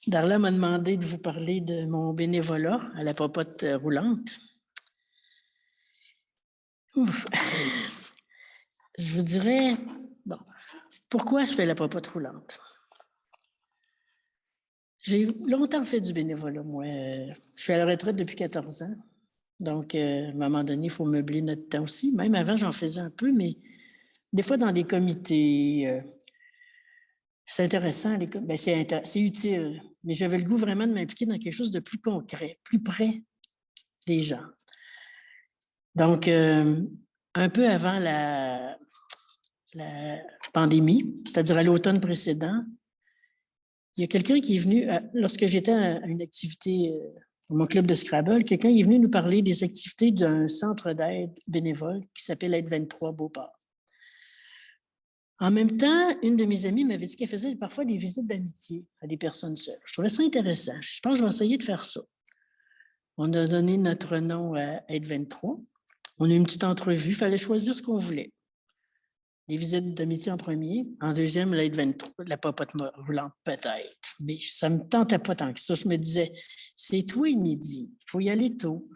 Darla m'a demandé de vous parler de mon bénévolat à la popote roulante. Ouf. Je vous dirais, bon, pourquoi je fais la popote roulante? J'ai longtemps fait du bénévolat, moi. Je suis à la retraite depuis 14 ans. Donc, à un moment donné, il faut meubler notre temps aussi. Même avant, j'en faisais un peu, mais des fois dans des comités, c'est intéressant, c'est utile. Mais j'avais le goût vraiment de m'impliquer dans quelque chose de plus concret, plus près des gens. Donc, un peu avant la pandémie, c'est-à-dire à l'automne précédent, il y a quelqu'un qui est venu, lorsque j'étais à une activité pour mon club de Scrabble, quelqu'un est venu nous parler des activités d'un centre d'aide bénévole qui s'appelle Aide 23 Beauport. En même temps, une de mes amies m'avait dit qu'elle faisait parfois des visites d'amitié à des personnes seules. Je trouvais ça intéressant. Je pense que je vais essayer de faire ça. On a donné notre nom à Aide 23. On a eu une petite entrevue. Il fallait choisir ce qu'on voulait. Les visites d'amitié en premier. En deuxième, l'aide 23, la popote roulante, peut-être. Mais ça ne me tentait pas tant que ça. Je me disais, c'est tôt et midi. Il faut y aller tôt.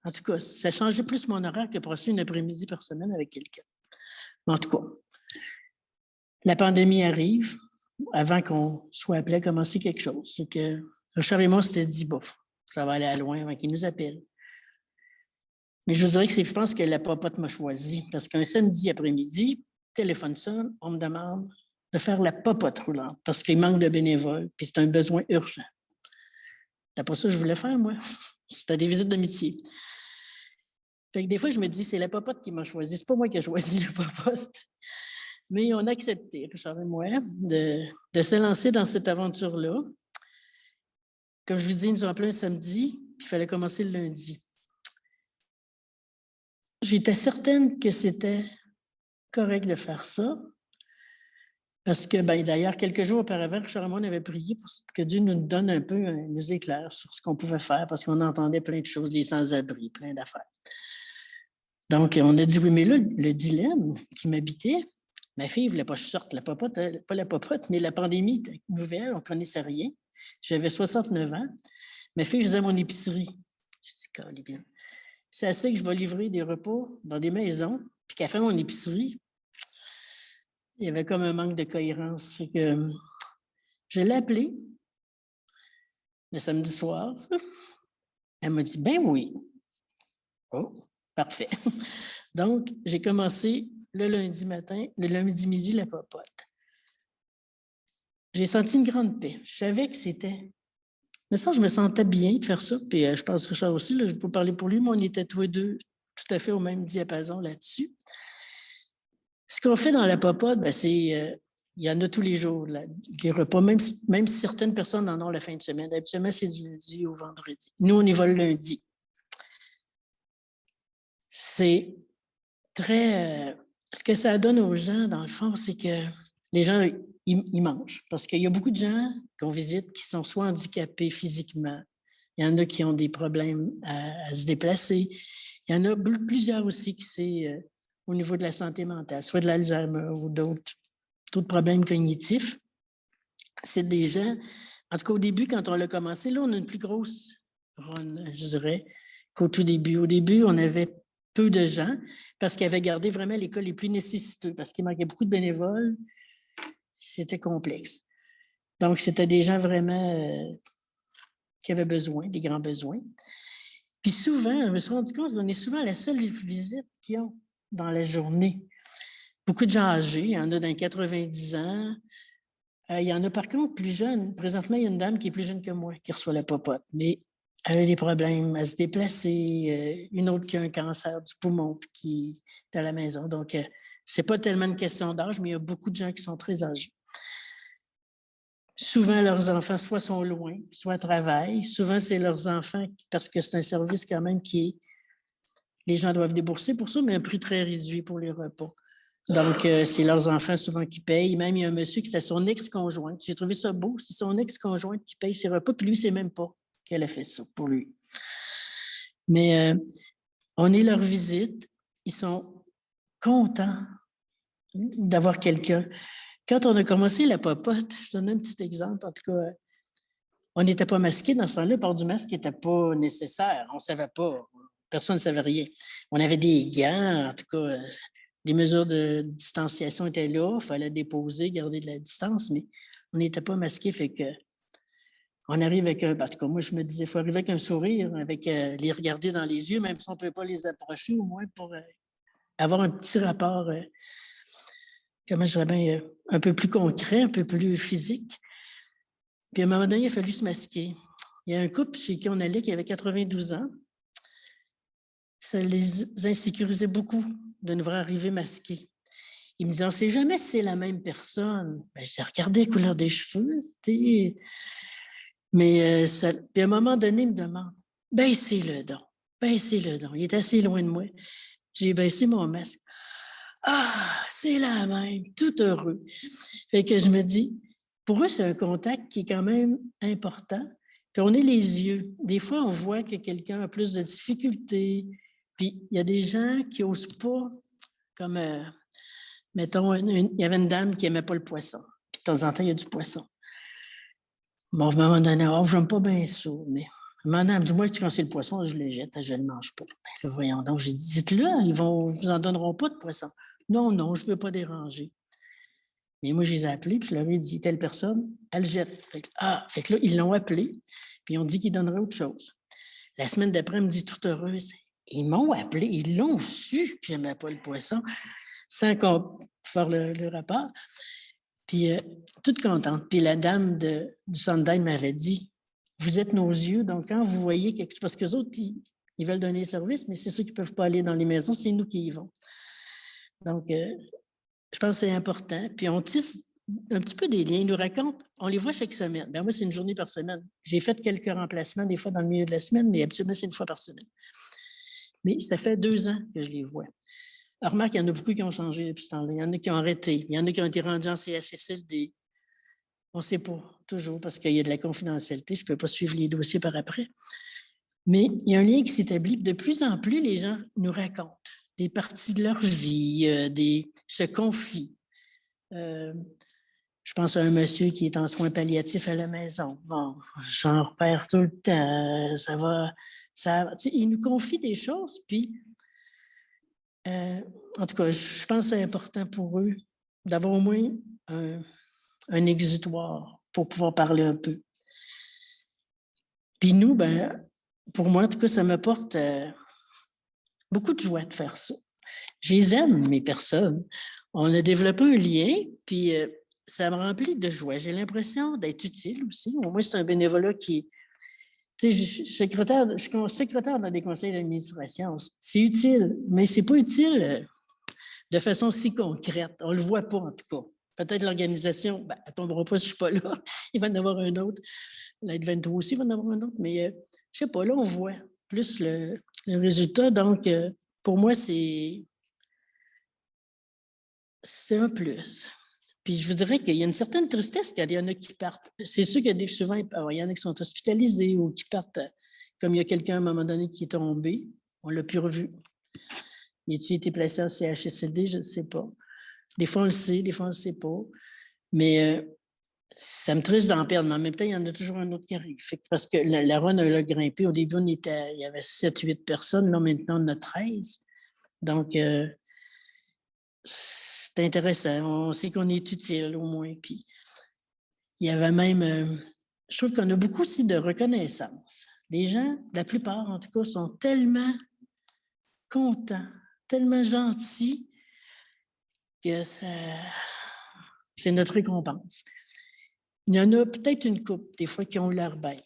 En tout cas, ça changeait plus mon horaire que passer une après-midi par semaine avec quelqu'un. En tout cas, la pandémie arrive avant qu'on soit appelé à commencer quelque chose. C'est que Richard et moi, on s'était dit, bof, ça va aller à loin avant qu'ils nous appellent. Mais je vous dirais que je pense que la popote m'a choisi parce qu'un samedi après-midi, téléphone sonne, on me demande de faire la popote roulante parce qu'il manque de bénévoles puis c'est un besoin urgent. C'est pas ça que je voulais faire, moi. C'était des visites d'amitié. Fait que des fois, je me dis, c'est la popote qui m'a choisi. C'est pas moi qui ai choisi la popote. Mais on a accepté, Richard et moi, de se lancer dans cette aventure-là. Comme je vous dis, ils nous ont appelé un samedi, puis il fallait commencer le lundi. J'étais certaine que c'était correct de faire ça. Parce que, d'ailleurs, quelques jours auparavant, Richard et moi, on avait prié pour que Dieu nous donne un peu, nous éclaire sur ce qu'on pouvait faire, parce qu'on entendait plein de choses, les sans-abri, plein d'affaires. Donc, on a dit oui, mais là, le dilemme qui m'habitait, ma fille ne voulait pas que je sorte la popote, pas la popote, mais la pandémie nouvelle, on ne connaissait rien. J'avais 69 ans. Ma fille faisait mon épicerie. Je dis, calé bien. C'est assez que je vais livrer des repas dans des maisons, puis qu'elle fait mon épicerie. Il y avait comme un manque de cohérence. Fait que je l'ai appelée le samedi soir. Elle m'a dit, ben oui. Oh, parfait. Donc, j'ai commencé le lundi matin, le lundi midi, la popote. J'ai senti une grande paix. Je savais que c'était... Mais ça, je me sentais bien de faire ça. Puis je pense que Richard aussi, là, je peux parler pour lui, mais on était tous les deux tout à fait au même diapason là-dessus. Ce qu'on fait dans la popote, c'est... il y en a tous les jours, là, les repas, même si certaines personnes en ont la fin de semaine. Habituellement, c'est du lundi au vendredi. Nous, on y va le lundi. C'est très... ce que ça donne aux gens, dans le fond, c'est que les gens, ils mangent. Parce qu'il y a beaucoup de gens qu'on visite qui sont soit handicapés physiquement, il y en a qui ont des problèmes à se déplacer. Il y en a plusieurs aussi qui c'est au niveau de la santé mentale, soit de l'Alzheimer ou d'autres problèmes cognitifs. C'est des gens, en tout cas au début, quand on l'a commencé, là, on a une plus grosse run, je dirais, qu'au tout début. Au début, on avait peu de gens parce qu'ils avaient gardé vraiment l'école les plus nécessiteux, parce qu'il manquait beaucoup de bénévoles. C'était complexe. Donc, c'était des gens vraiment qui avaient besoin, des grands besoins. Puis souvent, je me suis rendu compte qu'on est souvent la seule visite qu'ils ont dans la journée. Beaucoup de gens âgés, il y en a dans 90 ans. Il y en a par contre plus jeunes. Présentement, il y a une dame qui est plus jeune que moi qui reçoit la popote, mais elle a des problèmes à se déplacer. Une autre qui a un cancer du poumon qui est à la maison. Donc, ce n'est pas tellement une question d'âge, mais il y a beaucoup de gens qui sont très âgés. Souvent, leurs enfants soit sont loin, soit travaillent. Souvent, c'est leurs enfants, parce que c'est un service quand même les gens doivent débourser pour ça, mais un prix très réduit pour les repas. Donc, c'est leurs enfants souvent qui payent. Même, il y a un monsieur qui c'était son ex-conjointe. J'ai trouvé ça beau. C'est son ex-conjointe qui paye ses repas, puis lui, il ne sait même pas qu'elle a fait ça pour lui. Mais on est leur visite. Ils sont contents d'avoir quelqu'un. Quand on a commencé la popote, je donne un petit exemple, en tout cas, On n'était pas masqués dans ce temps-là. Le port du masque n'était pas nécessaire. On ne savait pas. Personne ne savait rien. On avait des gants, en tout cas, les mesures de distanciation étaient là. Il fallait déposer, garder de la distance, mais on n'était pas masqués. Fait que on arrive avec un. En tout cas, moi, je me disais, il faut arriver avec un sourire, avec les regarder dans les yeux, même si on ne peut pas les approcher, au moins pour avoir un petit rapport, comment je dirais bien, un peu plus concret, un peu plus physique. Puis à un moment donné, il a fallu se masquer. Il y a un couple chez qui on allait qui avait 92 ans. Ça les insécurisait beaucoup de nous voir arriver masqués. Ils me disaient, on ne sait jamais si c'est la même personne. Ben, je dis, regardez la couleur des cheveux. Mais puis à un moment donné, il me demande, baissez-le donc. Baissez-le donc. Il est assez loin de moi. J'ai baissé mon masque. Ah, c'est la même, tout heureux. Fait que je me dis, pour eux, c'est un contact qui est quand même important. Puis on est les yeux. Des fois, on voit que quelqu'un a plus de difficultés. Puis il y a des gens qui n'osent pas, comme, mettons, il y avait une dame qui n'aimait pas le poisson. Puis de temps en temps, il y a du poisson. Bon, à un moment donné, oh, j'aime pas bien ça, mais madame, du moins, quand c'est le poisson, je le jette, je ne le mange pas. Ben, là, voyons donc, j'ai dit, dites-le, ils vous en donneront pas de poisson. Non, non, je ne veux pas déranger. Mais moi, je les ai appelés, puis je leur ai dit, telle personne, elle jette. Fait que là, ils l'ont appelé, puis ils ont dit qu'ils donneraient autre chose. La semaine d'après, elle me dit, toute heureuse, ils m'ont appelé, ils l'ont su que je n'aimais pas le poisson, sans faire le rapport. Puis, toute contente. Puis la dame du centre d'aide m'avait dit, vous êtes nos yeux, donc quand vous voyez quelque chose, parce qu'eux autres, ils veulent donner service, mais c'est ceux qui ne peuvent pas aller dans les maisons, c'est nous qui y vont. Donc, je pense que c'est important. Puis on tisse un petit peu des liens. Ils nous racontent, on les voit chaque semaine. Bien, moi, c'est une journée par semaine. J'ai fait quelques remplacements, des fois dans le milieu de la semaine, mais habituellement, c'est une fois par semaine. Mais ça fait 2 ans que je les vois. Alors, remarque, il y en a beaucoup qui ont changé depuis ce temps-là. Il y en a qui ont arrêté. Il y en a qui ont été rendus en CHSLD. On ne sait pas, toujours, parce qu'il y a de la confidentialité. Je ne peux pas suivre les dossiers par après. Mais il y a un lien qui s'établit. De plus en plus, les gens nous racontent des parties de leur vie, se confient. Je pense à un monsieur qui est en soins palliatifs à la maison. Bon, j'en repère tout le temps. Ça va. Il nous confie des choses, puis en tout cas, je pense que c'est important pour eux d'avoir au moins un exutoire pour pouvoir parler un peu. Puis nous, ben, pour moi, en tout cas, ça m'apporte beaucoup de joie de faire ça. Je les aime, mes personnes. On a développé un lien, puis ça me remplit de joie. J'ai l'impression d'être utile aussi. Au moins, c'est un bénévolat qui... Tu sais, je suis secrétaire dans des conseils d'administration. C'est utile, mais c'est pas utile de façon si concrète. On ne le voit pas, en tout cas. Peut-être l'organisation, ben, elle ne tombera pas si je ne suis pas là. Il va y en avoir un autre. L'aide 23 aussi, il va y en avoir un autre. Mais je ne sais pas, là, on voit plus le résultat. Donc, pour moi, c'est un plus. Puis je vous dirais qu'il y a une certaine tristesse quand il y en a qui partent. C'est sûr qu'il y a souvent, il y en a qui sont hospitalisés ou qui partent, comme il y a quelqu'un à un moment donné qui est tombé. On ne l'a plus revu. Il a-t-il été placé en CHSLD? Je ne sais pas. Des fois, on le sait, des fois, on ne le sait pas. Mais ça me triste d'en perdre. Mais en même temps, il y en a toujours un autre qui arrive. Parce que la run a grimpé. Au début, il y avait 7-8 personnes. Là, maintenant, on en a 13. Donc, c'est intéressant. On sait qu'on est utile, au moins. Puis, il y avait même... je trouve qu'on a beaucoup aussi de reconnaissance. Les gens, la plupart, en tout cas, sont tellement contents, tellement gentils que c'est notre récompense. Il y en a peut-être une couple, des fois, qui ont l'air bêtes.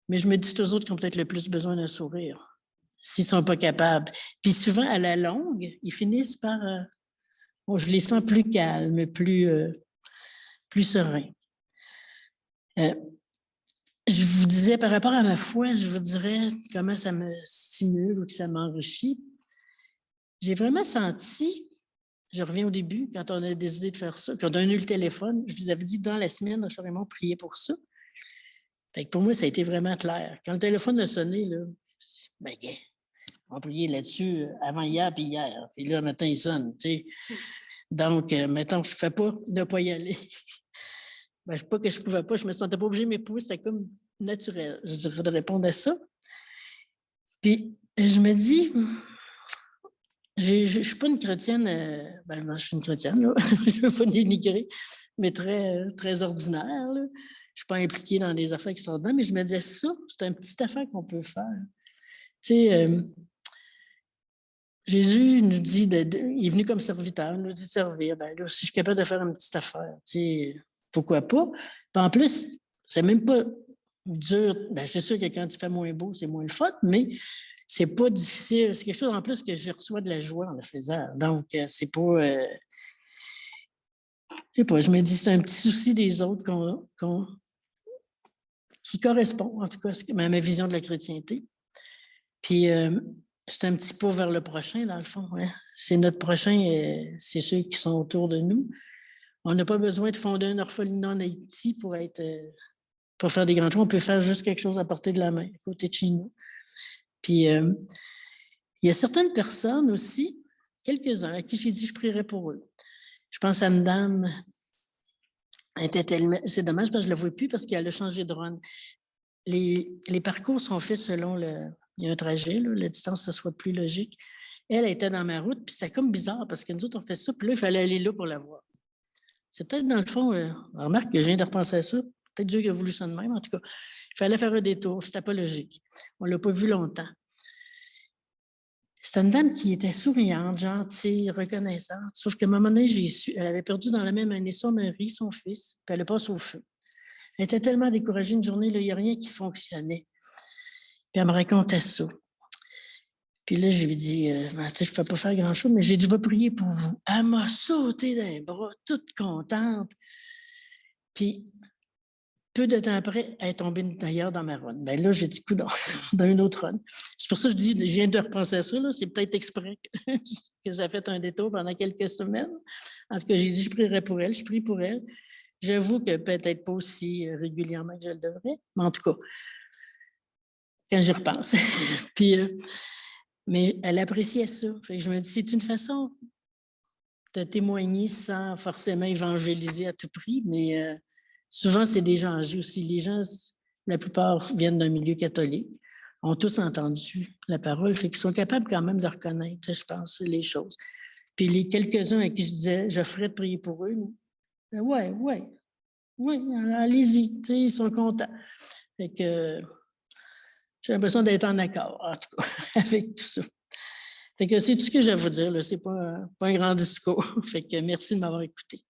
Mais je me dis, c'est eux autres qui ont peut-être le plus besoin d'un sourire, s'ils ne sont pas capables. Puis souvent, à la longue, ils finissent par... je les sens plus calmes, plus sereins. Je vous disais, par rapport à ma foi, je vous dirais comment ça me stimule ou que ça m'enrichit. J'ai vraiment senti... Je reviens au début, quand on a décidé de faire ça, quand on a eu le téléphone, je vous avais dit dans la semaine, je Raymond prier pour ça. Fait que pour moi, ça a été vraiment clair. Quand le téléphone a sonné, là, ben, on priait là-dessus avant hier puis hier. Puis là, le matin, il sonne. Tu sais. Donc, mettons, je ne fais pas de ne pas y aller. Ben, pas que je ne pouvais pas, je ne me sentais pas obligée, mais pour eux, c'était comme naturel, je dirais, de répondre à ça. Puis, je me dis, je ne suis pas une chrétienne, ben, je suis une chrétienne, là. Je ne veux pas dénigrer, mais très, très ordinaire. Là. Je ne suis pas impliquée dans des affaires extraordinaires, mais je me disais, ça, c'est une petite affaire qu'on peut faire. Tu sais, Jésus nous dit, il est venu comme serviteur, il nous dit de servir. Ben là, si je suis capable de faire une petite affaire, tu sais, pourquoi pas? Puis en plus, c'est même pas dur. Ben, c'est sûr que quand tu fais moins beau, c'est moins le fun, mais c'est pas difficile. C'est quelque chose en plus que je reçois de la joie en le faisant. Donc, c'est pas. Je sais pas, je me dis, c'est un petit souci des autres qui correspond, en tout cas, à ma vision de la chrétienté. Puis, c'est un petit pas vers le prochain, dans le fond. Ouais. C'est notre prochain, c'est ceux qui sont autour de nous. On n'a pas besoin de fonder un orphelinat en Haïti pour faire des grands choses. On peut faire juste quelque chose à portée de la main, à côté de chez nous. Puis, il y a certaines personnes aussi, quelques-uns, à qui j'ai dit que je prierais pour eux. Je pense à une dame, c'est dommage parce que je ne la vois plus parce qu'elle a changé de run. Les parcours sont faits selon il y a un trajet, là, la distance, ça soit plus logique. Elle était dans ma route, puis c'est comme bizarre parce que nous autres, on fait ça, puis là, il fallait aller là pour la voir. C'est peut-être dans le fond, remarque que je viens de repenser à ça. Peut-être Dieu qui a voulu ça de même, en tout cas. Il fallait faire un détour, c'était pas logique. On ne l'a pas vu longtemps. C'était une dame qui était souriante, gentille, reconnaissante. Sauf qu'à un moment donné, elle avait perdu dans la même année son mari, son fils, puis elle passe au feu. Elle était tellement découragée une journée, là, il n'y a rien qui fonctionnait. Puis elle me racontait ça. Puis là, je lui ai dit, ben, tu sais, je ne peux pas faire grand-chose, mais j'ai dit, je vais prier pour vous. Elle m'a sauté dans les bras, toute contente. Puis, peu de temps après, elle est tombée d'ailleurs dans ma run. Ben là, j'ai dit, coup dans une autre run. C'est pour ça que je dis, je viens de repenser à ça, là, c'est peut-être exprès que ça a fait un détour pendant quelques semaines. En tout cas, j'ai dit, je prierai pour elle, je prie pour elle. J'avoue que peut-être pas aussi régulièrement que je le devrais, mais en tout cas, quand j'y repense. Puis, mais elle appréciait ça. Fait que je me dis, c'est une façon de témoigner sans forcément évangéliser à tout prix, mais souvent, c'est des gens âgés aussi. Les gens, la plupart viennent d'un milieu catholique, ont tous entendu la parole, fait qu'ils sont capables quand même de reconnaître, je pense, les choses. Puis les quelques-uns à qui je disais, je ferais de prier pour eux, oui, allez-y, ils sont contents. Fait que j'ai l'impression d'être en accord, en tout cas, avec tout ça. Fait que c'est tout ce que j'ai à vous dire. Ce n'est pas un grand discours. Fait que merci de m'avoir écouté.